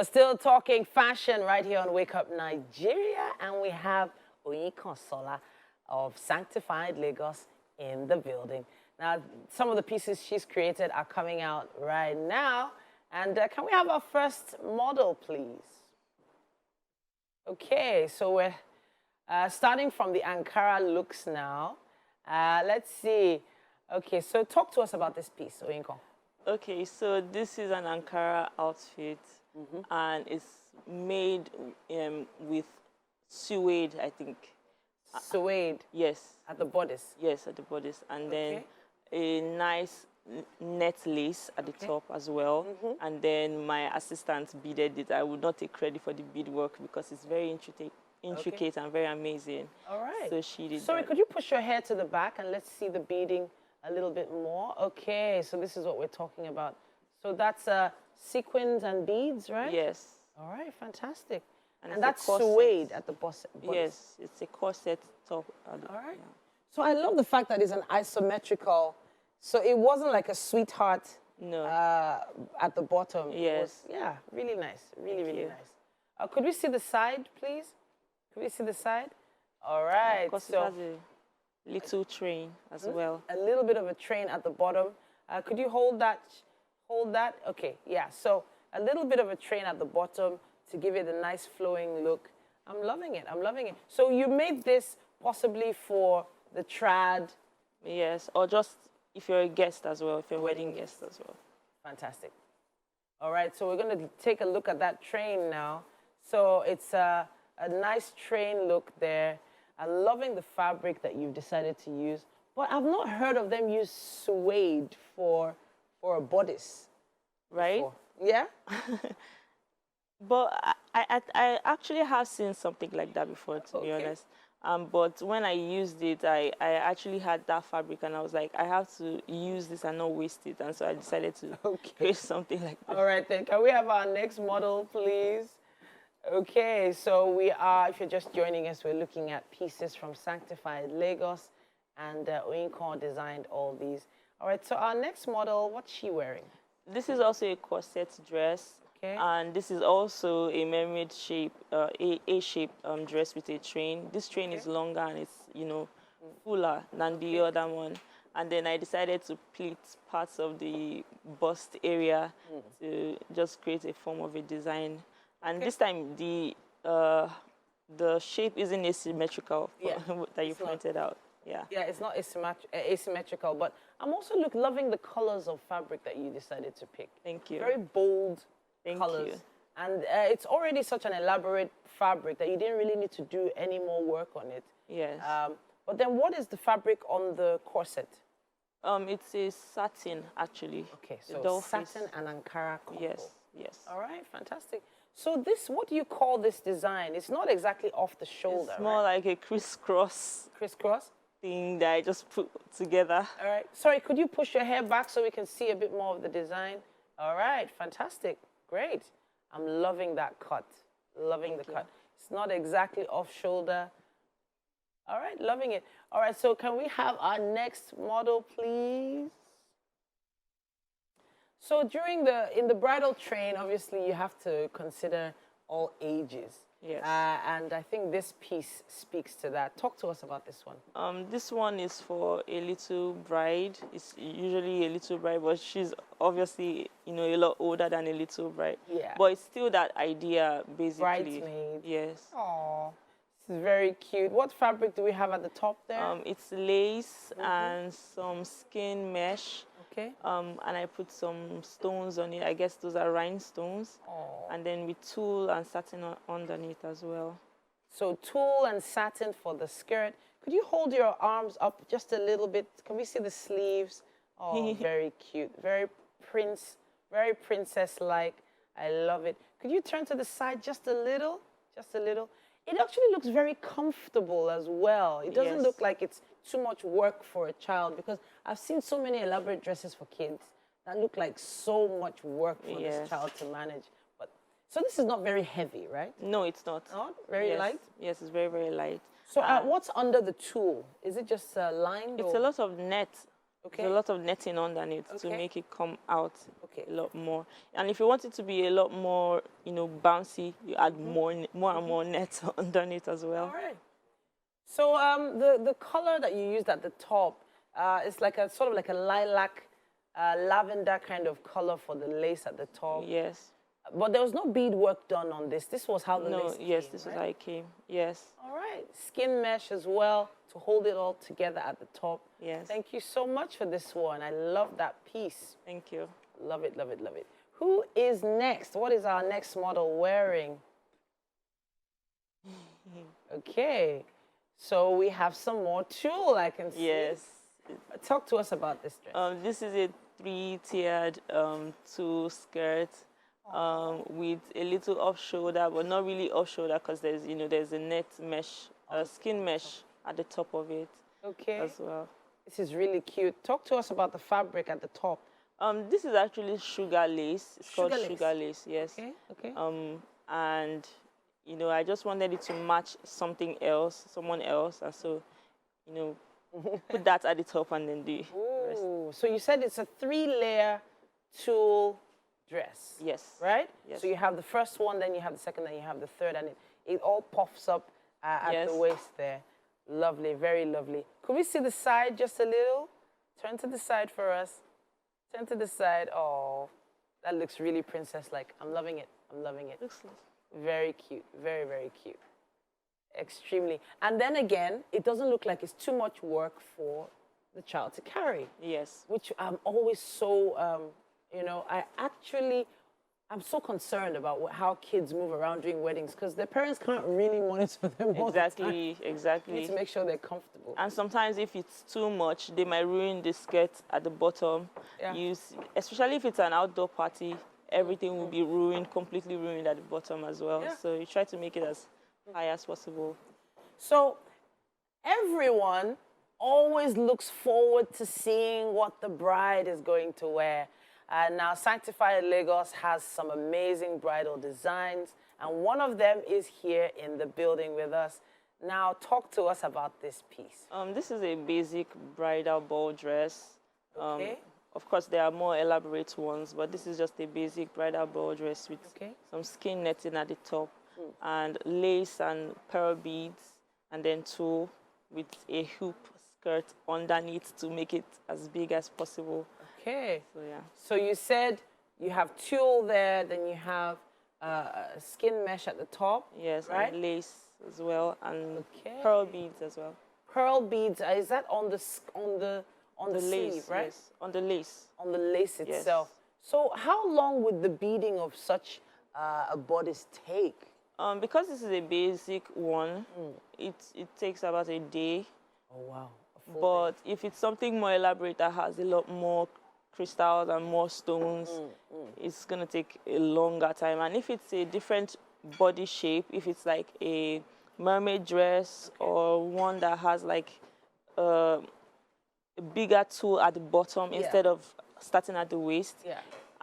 We're still talking fashion right here on Wake Up Nigeria, and we have Oyinkansola of Sanctified Lagos in the building. Now, some of the pieces she's created are coming out right now. And can we have our first model, please? Okay, so we're starting from the Ankara looks now. Let's see. Okay, so talk to us about this piece, Oyinkan. Okay, so this is an Ankara outfit, and it's made with suede, I think. Suede? Yes. At the bodice? Yes, at the bodice. And then a nice net lace at the top as well. And then my assistant beaded it. I would not take credit for the beadwork because it's very intricate and very amazing. All right. So she did Sorry, that. could you push your hair to the back and let's see the beading a little bit more? Okay, so this is what we're talking about. So that's sequins and beads, right? Yes. All right, fantastic. And it's that's a corset. suede at the bodice. Yes, it's a corset top. All right. Yeah. So I love the fact that it's an isometrical. So it wasn't like a sweetheart at the bottom. Yes. Yeah, really nice. Really nice. Could we see the side, please? Could we see the side? All right. Because it has a little train as well. A little bit of a train at the bottom. Could you hold that? Hold that? Okay, yeah. So a little bit of a train at the bottom to give it a nice flowing look. I'm loving it. I'm loving it. So you made this possibly for the trad? Yes, or just if you're a guest as well, if you're a wedding guest as well. Fantastic. All right, so we're going to take a look at that train now. So it's a nice train look there. I'm loving the fabric that you've decided to use. But I've not heard of them use suede for a bodice. Right? Before. Yeah? But I actually have seen something like that before, to be honest. But when I used it, I actually had that fabric, and I was like, I have to use this and not waste it. And so I decided to create something like that. All right, then. Can we have our next model, please? Okay, so we are, if you're just joining us, we're looking at pieces from Sanctified Lagos, and Oyinkan designed all these. All right, so our next model, what's she wearing? This is also a corset dress. Okay. And this is also a mermaid shape, A-shaped dress with a train. This train is longer and it's, fuller than the other one. And then I decided to pleat parts of the bust area to just create a form of a design. And this time the shape isn't asymmetrical that you pointed out. Yeah. Yeah, it's not asymmetrical, but I'm also loving the colors of fabric that you decided to pick. Thank you. Very bold colors. Thank you. And it's already such an elaborate fabric that you didn't really need to do any more work on it. Yes. But then what is the fabric on the corset? It's a satin, actually. Okay, so satin and Ankara combo. Yes. All right, fantastic. So this, what do you call this design? It's not exactly off the shoulder, It's more like a crisscross. Crisscross? Thing that I just put together. All right. Sorry, could you push your hair back so we can see a bit more of the design? All right, fantastic. Great. I'm loving that cut. Loving the cut. It's not exactly off shoulder. All right, loving it. All right, so can we have our next model, please? So in the bridal train, obviously you have to consider all ages. Yes. And I think this piece speaks to that. Talk to us about this one. This one is for a little bride. It's usually a little bride, but she's obviously, a lot older than a little bride. Yeah. But it's still that idea, basically. Bridesmaid. Yes. Aww. This is very cute. What fabric do we have at the top there? It's lace and some skin mesh. Okay. And I put some stones on it. I guess those are rhinestones. Oh. And then with tulle and satin underneath as well. So tulle and satin for the skirt. Could you hold your arms up just a little bit? Can we see the sleeves? Oh, very cute. Very princess-like. I love it. Could you turn to the side just a little? Just a little. It actually looks very comfortable as well. It doesn't look like it's too much work for a child, because I've seen so many elaborate dresses for kids that look like so much work for this child to manage. But so this is not very heavy, right? No, it's not. Not very light? Yes, it's very, very light. So what's under the tulle? Is it just lined? It's a lot of net. Okay. There's a lot of netting underneath to Okay. make it come out Okay. a lot more. And if you want it to be a lot more, bouncy, you add more and more net underneath as well. All right. So the color that you used at the top is like a sort of like a lilac, lavender kind of color for the lace at the top. Yes. But there was no beadwork done on this. This was how the lace came, yes, this right? is how it came. Yes. All right. Skin mesh as well to hold it all together at the top. Yes. Thank you so much for this one. I love that piece. Thank you. Love it, love it, love it. Who is next? What is our next model wearing? Okay. So we have some more tulle, I can see. Yes. Talk to us about this dress. This is a 3-tiered tulle skirt with a little off shoulder, but not really off shoulder because there's a net mesh, skin mesh at the top of it. Okay. As well. This is really cute. Talk to us about the fabric at the top. This is actually sugar lace. It's called sugar lace. Yes. Okay. Okay. And I just wanted it to match someone else, and so put that at the top and then the rest. So you said it's a 3-layer tulle dress. Yes. Right? Yes. So you have the first one, then you have the second, then you have the third, and it all puffs up at the waist there. Lovely, very lovely. Could we see the side just a little? Turn to the side for us. Turn to the side. Oh, that looks really princess-like. I'm loving it. I'm loving it. Looks nice. Very cute. Very, very cute. Extremely. And then again, it doesn't look like it's too much work for the child to carry. Yes. Which I'm always so, I'm so concerned about how kids move around during weddings because their parents can't really monitor them all the time. Exactly. You need to make sure they're comfortable. And sometimes if it's too much, they might ruin the skirt at the bottom. Yeah. Especially if it's an outdoor party, everything will be ruined, completely ruined at the bottom as well. Yeah. So you try to make it as high as possible. So everyone always looks forward to seeing what the bride is going to wear. Now, Sanctified Lagos has some amazing bridal designs, and one of them is here in the building with us. Now, talk to us about this piece. This is a basic bridal ball dress. Okay. Of course, there are more elaborate ones, but this is just a basic bridal ball dress with some skin netting at the top and lace and pearl beads, and then tulle with a hoop skirt underneath to make it as big as possible. Okay. So, yeah. So you said you have tulle there, then you have skin mesh at the top. Yes, right? and lace as well, and pearl beads as well. Pearl beads, is that on the sleeve, lace, right? Yes, on the lace. On the lace itself. Yes. So how long would the beading of such a bodice take? Because this is a basic one, it takes about a day. Oh, wow. But if it's something more elaborate that has a lot more crystals and more stones, it's going to take a longer time. And if it's a different body shape, if it's like a mermaid dress or one that has like a bigger tulle at the bottom instead of starting at the waist,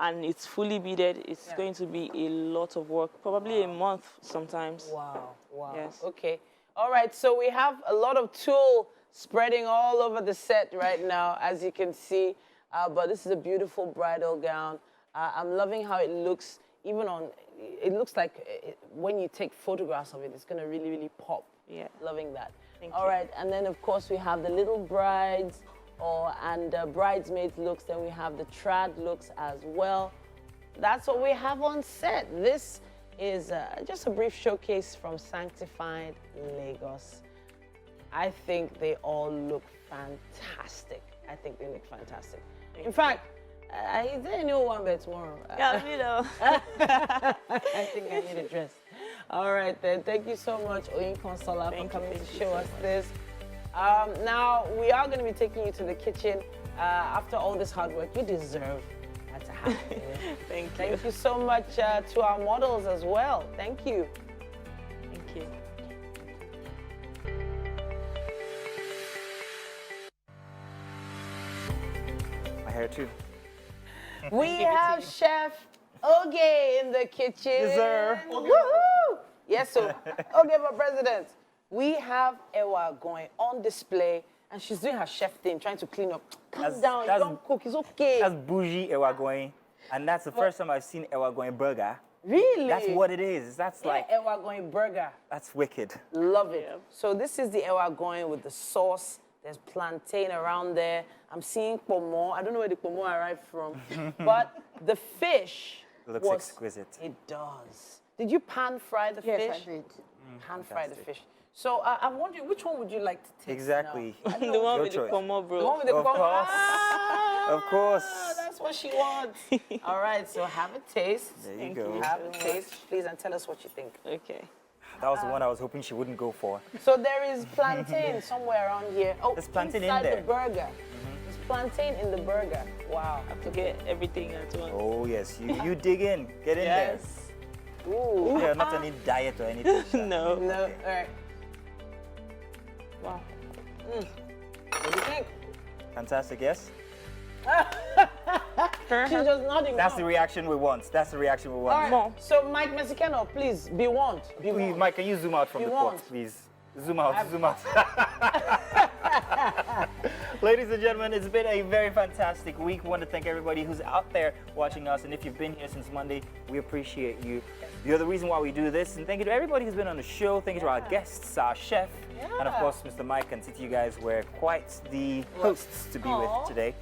and it's fully beaded, it's going to be a lot of work, probably a month sometimes. Wow, wow. Yes. Okay. All right, so we have a lot of tulle spreading all over the set right now, as you can see. But this is a beautiful bridal gown. I'm loving how it looks, it looks like when you take photographs of it, it's going to really, really pop. Yeah. Loving that. Thank all you. right, and then of course we have the little brides and bridesmaids looks, then we have the trad looks as well. That's what we have on set. This is just a brief showcase from Sanctified Lagos. I think they all look fantastic. I think they look fantastic. In fact, is there a new one by tomorrow? Yeah, I think I need a dress. All right, then. Thank you so much, Oyinkansola, for coming to show us this. Now, we are going to be taking you to the kitchen. After all this hard work, you deserve to have it. Thank you so much to our models as well. Thank you. Thank you. My hair too. We have Chef Oge in the kitchen. Yes, sir. Woohoo! Yes, sir. Oge for president. We have Ewa going on display. and she's doing her chef thing, trying to clean up. Calm That's- down, you that's- don't cook, it's okay. That's bougie ewa going, and that's the first time I've seen ewa going burger. Really? That's what it is. That's like, ewa going burger. that's wicked. Love it. Yeah. So this is the ewa going with the sauce. There's plantain around there. I'm seeing pomo. I don't know where the pomo arrived from, but the fish Looks was exquisite. It does. Did you pan fry the Yes, fish? I did. Pan fry the fantastic. fish. So I'm wondering, which one would you like to taste Exactly. now? The one Your with the choice. pomo, The bro. one with the Of pomo. course. Ah, Of course. That's what she wants. All right, so have a taste. There you go. Have a taste, please, and tell us what you think. Okay. That was the one I was hoping she wouldn't go for. So there is plantain somewhere around here. Oh, There's plantain in inside there. the burger. There's plantain in the burger. Wow. To get everything at once. Oh yes, you dig in, get in Yes. Ooh. there. Yeah, not any diet or anything. Sha. No. No, all right. Wow. What do you think? Fantastic, yes. She's just nodding. That's no. the reaction we want. That's the reaction we All want. right. So Mike Mexicano, please be warned. Be Please, warned. Mike, can you zoom out from You the pot, won't. please? Zoom out, zoom out. Ladies and gentlemen, it's been a very fantastic week. We want to thank everybody who's out there watching us. And if you've been here since Monday, we appreciate you. You're the reason why we do this. And thank you to everybody who's been on the show. Thank you to our guests, our chef, and of course, Mr. Mike and Titi. You guys were quite the hosts to be with today.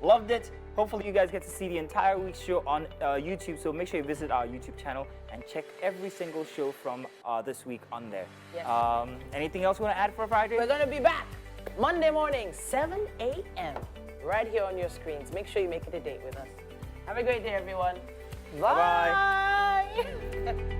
Loved it. Hopefully you guys get to see the entire week's show on YouTube, so make sure you visit our YouTube channel and check every single show from this week on there. Yes. Anything else you want to add for Friday? We're going to be back Monday morning, 7 a.m. right here on your screens. Make sure you make it a date with us. Have a great day, everyone. Bye-bye. Bye.